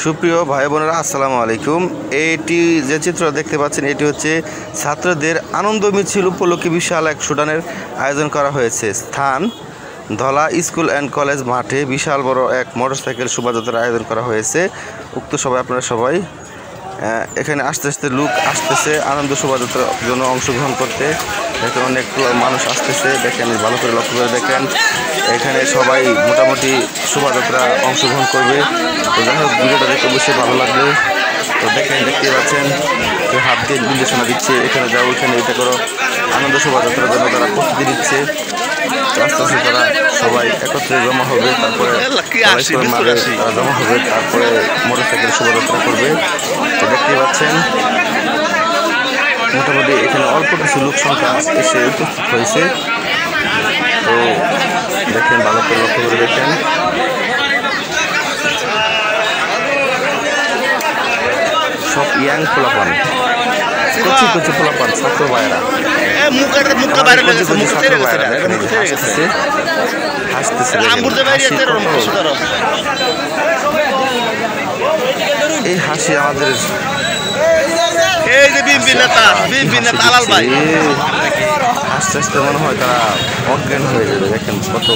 সুপ্রিয় ভাই বোনেরা আসসালামু আলাইকুম। এটি যে চিত্র দেখতে পাচ্ছেন এটি হচ্ছে ছাত্রদের আনন্দ মিছিল উপলক্ষে বিশাল এক শুটানের আয়োজন করা হয়েছে। স্থান ধলা স্কুল অ্যান্ড কলেজ মাঠে বিশাল বড় এক মোটরসাইকেল শোভাযাত্রার আয়োজন করা হয়েছে। উক্ত সবাই আপনারা সবাই এখানে আস্তে আস্তে লোক আসতেছে আনন্দ শোভাযাত্রার জন্য অংশগ্রহণ করতে। দেখেন অনেক মানুষ আসতেছে, দেখেন ভালো করে লক্ষ্য করে দেখেন এখানে সবাই মোটামুটি শোভাযাত্রা অংশগ্রহণ করবে। তো যাই হোক ভিডিওটা দেখতে অবশ্যই ভালো লাগবে। তো দেখেন দেখতে পাচ্ছেন হাত দিয়ে নির্দেশনা দিচ্ছে, এখানে যাও এখানে এটা করো, আনন্দ শোভাযাত্রার জন্য তারা প্রস্তুতি নিচ্ছে। আস্তে আস্তে তারা সবাই একত্রে জমা হবে, তারপরে জমা হবে, তারপরে মোটরসাইকেল শোভাযাত্রা করবে। তো দেখতে পাচ্ছেন মোটামুটি এখানে অল্প কিছু লোক সংখ্যা এসে উপস্থিত হয়েছে। তো দেখেন ভালো করে লক্ষ্য করে দেখেন সব ইয়াং পোলাপান, কচি কচি পোলাপান ছাত্র ভাইয়েরা হাসতেছে। এই হাসি আমাদের আস্তে আস্তে মনে হয় তারা অজ্ঞান হয়ে যাবে। দেখেন কত